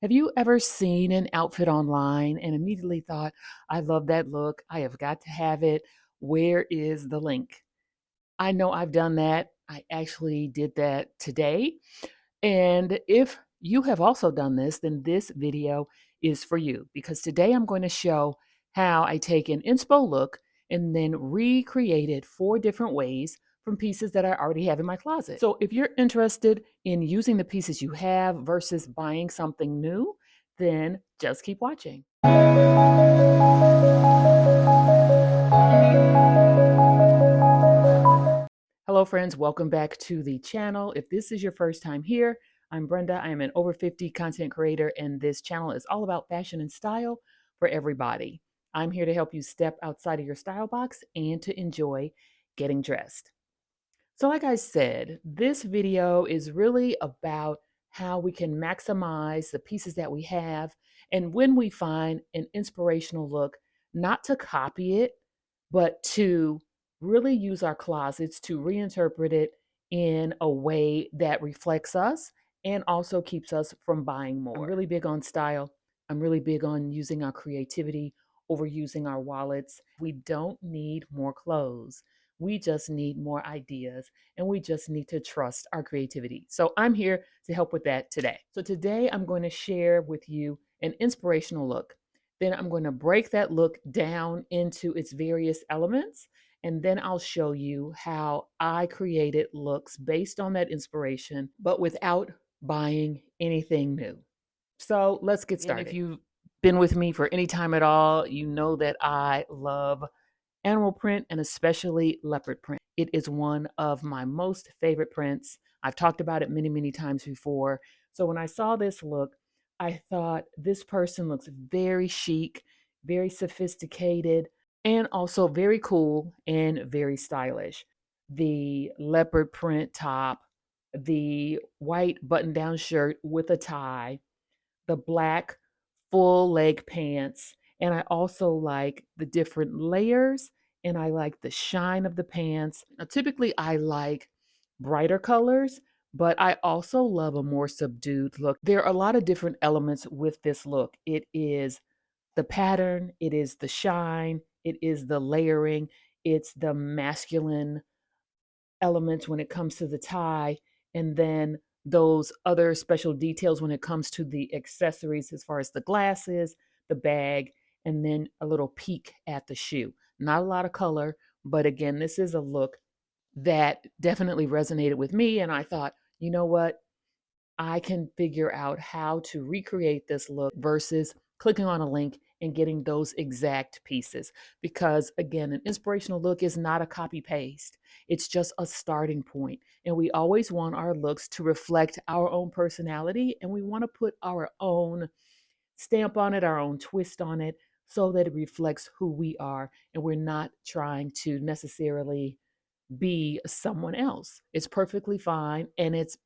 Have you ever seen an outfit online and immediately thought, I love that look. I have got to have it. Where is the link? I know I've done that. I actually did that today. And if you have also done this, then this video is for you because today I'm going to show how I take an inspo look and then recreate it 4 different ways from pieces that I already have in my closet. So if you're interested in using the pieces you have versus buying something new, then just keep watching. Hello friends, welcome back to the channel. If this is your first time here, I'm Brenda. I am an over 50 content creator, and this channel is all about fashion and style for everybody. I'm here to help you step outside of your style box and to enjoy getting dressed. So like I said, this video is really about how we can maximize the pieces that we have, and when we find an inspirational look, not to copy it, but to really use our closets to reinterpret it in a way that reflects us and also keeps us from buying more. I'm really big on style. I'm really big on using our creativity over using our wallets. We don't need more clothes. We just need more ideas, and we just need to trust our creativity. So I'm here to help with that today. So today I'm going to share with you an inspirational look. Then I'm going to break that look down into its various elements, and then I'll show you how I created looks based on that inspiration, but without buying anything new. So let's get started. And if you've been with me for any time at all, you know that I love animal print and especially leopard print. It is one of my most favorite prints. I've talked about it many, many times before. So when I saw this look, I thought this person looks very chic, very sophisticated, and also very cool and very stylish. The leopard print top, the white button down shirt with a tie, the black full leg pants, and I also like the different layers, and I like the shine of the pants. Now, typically I like brighter colors, but I also love a more subdued look. There are a lot of different elements with this look. It is the pattern, it is the shine, it is the layering, it's the masculine elements when it comes to the tie, and then those other special details when it comes to the accessories as far as the glasses, the bag, and then a little peek at the shoe. Not a lot of color, but again, this is a look that definitely resonated with me, and I thought, you know what? I can figure out how to recreate this look versus clicking on a link and getting those exact pieces. Because again, an inspirational look is not a copy paste. It's just a starting point. And we always want our looks to reflect our own personality, and we want to put our own stamp on it, our own twist on it, so that it reflects who we are. And we're not trying to necessarily be someone else. It's perfectly fine, and it's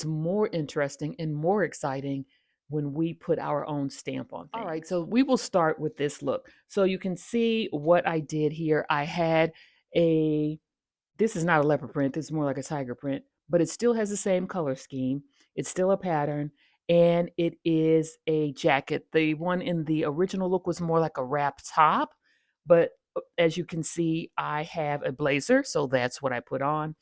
more interesting and more exciting when we put our own stamp on things. All right, so we will start with this look. So you can see what I did here. I had this is not a leopard print, this is more like a tiger print, but it still has the same color scheme. It's still a pattern, and it is a jacket. The one in the original look was more like a wrap top, but as you can see, I have a blazer, so that's what I put on.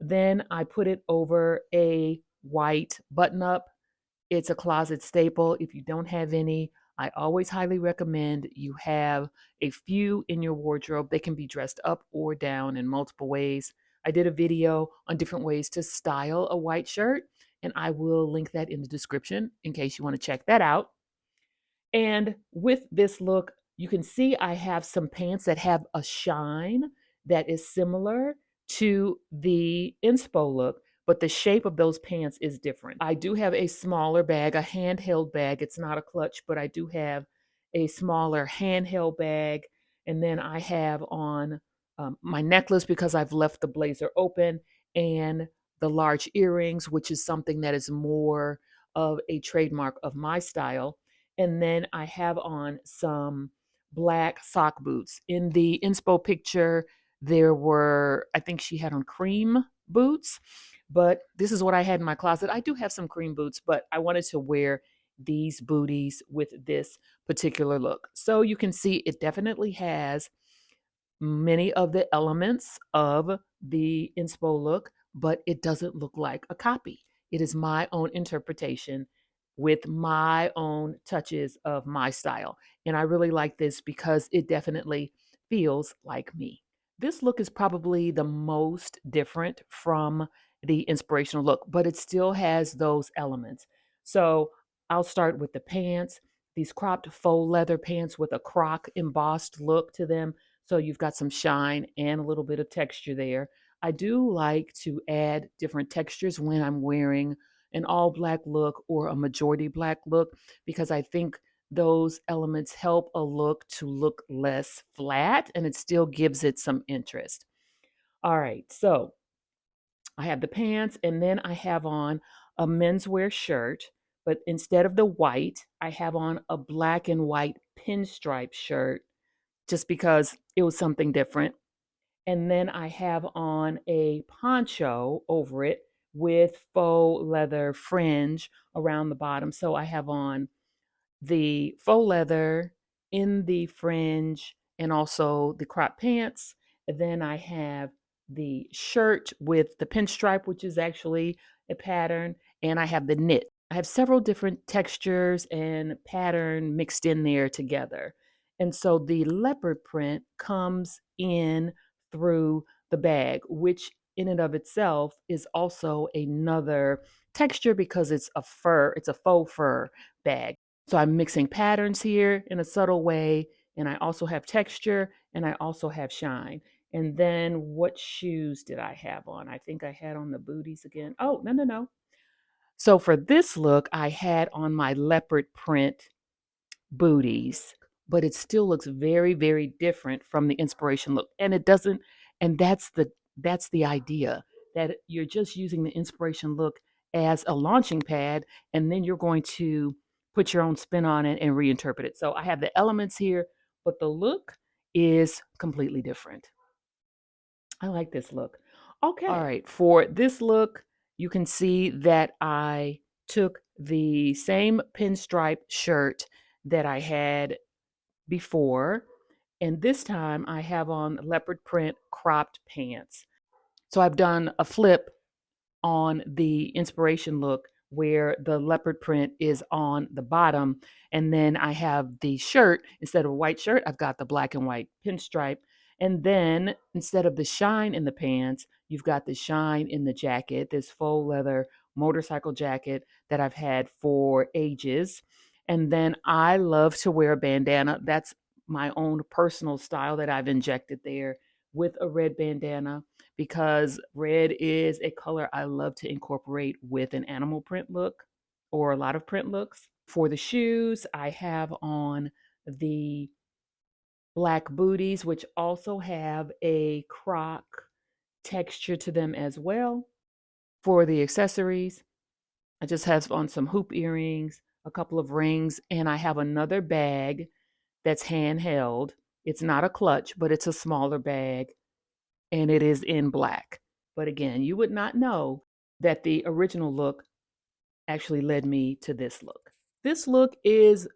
Then I put it over a white button up. It's a closet staple. If you don't have any, I always highly recommend you have a few in your wardrobe. They can be dressed up or down in multiple ways. I did a video on different ways to style a white shirt, and I will link that in the description in case you want to check that out. And with this look, you can see I have some pants that have a shine that is similar to the inspo look, but the shape of those pants is different. I do have a smaller bag, a handheld bag. It's not a clutch, but I do have a smaller handheld bag. And then I have on my necklace because I've left the blazer open, and the large earrings, which is something that is more of a trademark of my style. And then I have on some black sock boots. In the inspo picture, there were, I think she had on cream boots, but this is what I had in my closet. I do have some cream boots, but I wanted to wear these booties with this particular look. So you can see it definitely has many of the elements of the inspo look, but it doesn't look like a copy. It is my own interpretation with my own touches of my style. And I really like this because it definitely feels like me. This look is probably the most different from the inspirational look, but it still has those elements. So I'll start with the pants, these cropped faux leather pants with a croc embossed look to them. So you've got some shine and a little bit of texture there. I do like to add different textures when I'm wearing an all black look or a majority black look because I think those elements help a look to look less flat and it still gives it some interest. All right, so I have the pants and then I have on a menswear shirt, but instead of the white, I have on a black and white pinstripe shirt just because it was something different. And then I have on a poncho over it with faux leather fringe around the bottom. So I have on the faux leather in the fringe and also the crop pants. And then I have the shirt with the pinstripe, which is actually a pattern, and I have the knit. I have several different textures and pattern mixed in there together. And so the leopard print comes in through the bag, which in and of itself is also another texture because it's a faux fur bag. So I'm mixing patterns here in a subtle way, and I also have texture and I also have shine. And then what shoes did I have on? I think I had on the booties again. Oh, no, no, no. So for this look, I had on my leopard print booties, but it still looks very, very different from the inspiration look. And it doesn't, and that's the idea that you're just using the inspiration look as a launching pad, and then you're going to put your own spin on it and reinterpret it. So I have the elements here, but the look is completely different. I like this look. Okay. All right. For this look, you can see that I took the same pinstripe shirt that I had before, and this time I have on leopard print cropped pants. So I've done a flip on the inspiration look where the leopard print is on the bottom. And then I have the shirt, instead of a white shirt, I've got the black and white pinstripe. And then instead of the shine in the pants, you've got the shine in the jacket, this faux leather motorcycle jacket that I've had for ages. And then I love to wear a bandana. That's my own personal style that I've injected there with a red bandana because red is a color I love to incorporate with an animal print look or a lot of print looks. For the shoes, I have on the black booties, which also have a croc texture to them as well. For the accessories, I just have on some hoop earrings, a couple of rings, and I have another bag that's handheld. It's not a clutch, but it's a smaller bag and it is in black. But again, you would not know that the original look actually led me to this look. This look is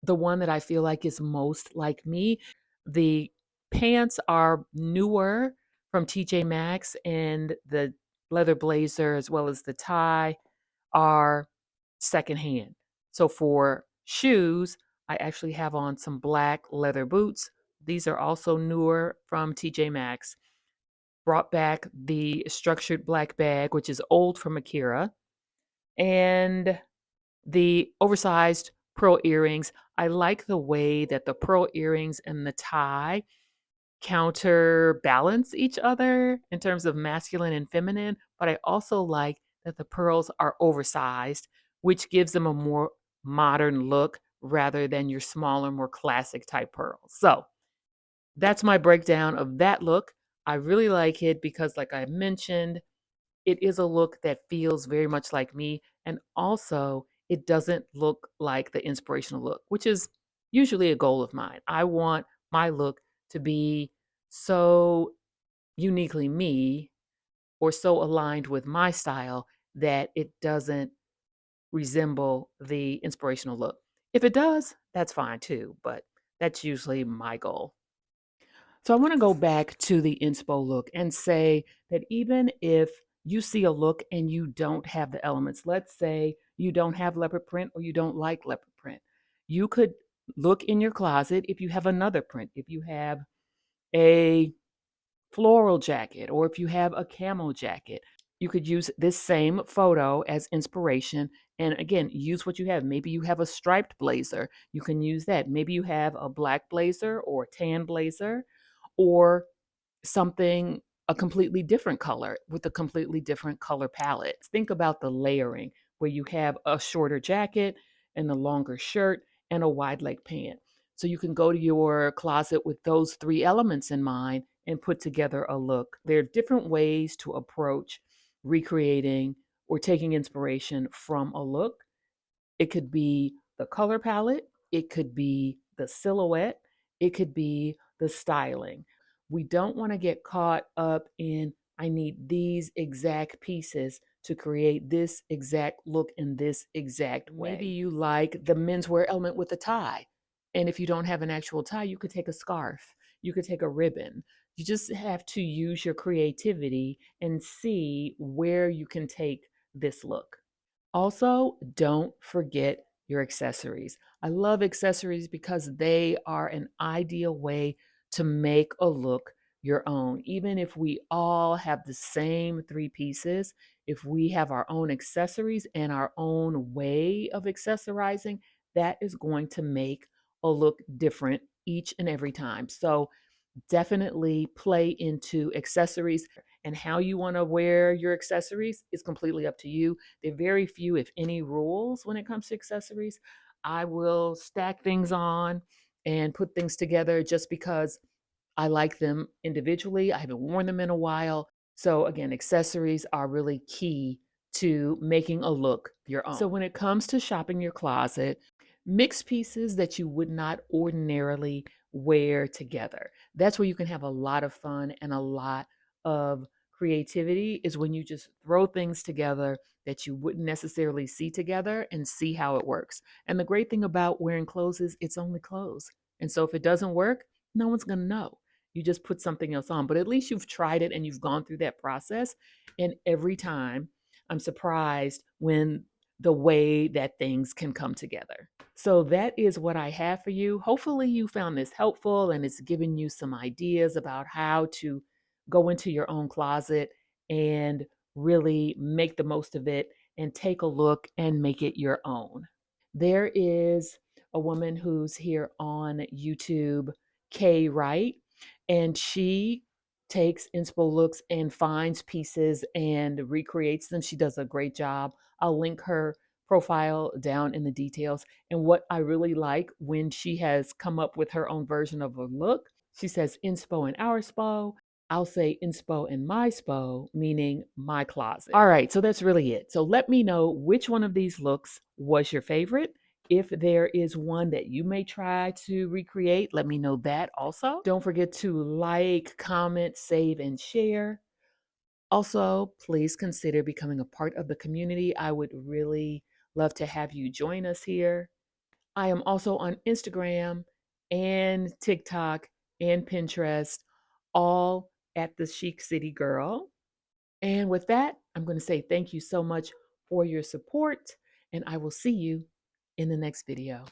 the one that I feel like is most like me. The pants are newer from TJ Maxx, and the leather blazer as well as the tie are secondhand. So for shoes, I actually have on some black leather boots. These are also newer from TJ Maxx. Brought back the structured black bag, which is old from Akira, and the oversized pearl earrings. I like the way that the pearl earrings and the tie counterbalance each other in terms of masculine and feminine, but I also like that the pearls are oversized, which gives them a more modern look rather than your smaller, more classic type pearls. So that's my breakdown of that look. I really like it because, like I mentioned, it is a look that feels very much like me. And also, it doesn't look like the inspirational look, which is usually a goal of mine. I want my look to be so uniquely me or so aligned with my style that it doesn't resemble the inspirational look. If it does, that's fine too, but that's usually my goal. So I want to go back to the inspo look and say that even if you see a look and you don't have the elements, let's say you don't have leopard print or you don't like leopard print, you could look in your closet if you have another print, if you have a floral jacket or if you have a camel jacket. You could use this same photo as inspiration and again, use what you have. Maybe you have a striped blazer. You can use that. Maybe you have a black blazer or a tan blazer or something a completely different color with a completely different color palette. Think about the layering where you have a shorter jacket and a longer shirt and a wide leg pant. So you can go to your closet with those three elements in mind and put together a look. There are different ways to approach recreating or taking inspiration from a look. It could be the color palette, it could be the silhouette, it could be the styling. We don't want to get caught up in, I need these exact pieces to create this exact look in this exact way. Maybe you like the menswear element with a tie. And if you don't have an actual tie, you could take a scarf, you could take a ribbon. You just have to use your creativity and see where you can take this look. Also, don't forget your accessories. I love accessories because they are an ideal way to make a look your own. Even if we all have the same three pieces, if we have our own accessories and our own way of accessorizing, that is going to make a look different each and every time. So, definitely play into accessories and how you want to wear your accessories is completely up to you. There are very few, if any, rules when it comes to accessories. I will stack things on and put things together just because I like them individually. I haven't worn them in a while. So, again, accessories are really key to making a look your own. So, when it comes to shopping your closet, mix pieces that you would not ordinarily wear together. That's where you can have a lot of fun and a lot of creativity, is when you just throw things together that you wouldn't necessarily see together and see how it works. And the great thing about wearing clothes is it's only clothes. And so if it doesn't work, no one's going to know. You just put something else on, but at least you've tried it and you've gone through that process. And every time I'm surprised when the way that things can come together. So that is what I have for you. Hopefully you found this helpful and it's given you some ideas about how to go into your own closet and really make the most of it and take a look and make it your own. There is a woman who's here on YouTube, Kay Wright, and she takes inspo looks and finds pieces and recreates them. She does a great job. I'll link her profile down in the details. And what I really like, when she has come up with her own version of a look, she says inspo in our spo. I'll say inspo in my spo, meaning my closet. All right, so that's really it. So let me know which one of these looks was your favorite. If there is one that you may try to recreate, let me know that also. Don't forget to like, comment, save, and share. Also, please consider becoming a part of the community. I would really love to have you join us here. I am also on Instagram and TikTok and Pinterest, all at the Chic City Girl. And with that, I'm going to say thank you so much for your support, and I will see you in the next video.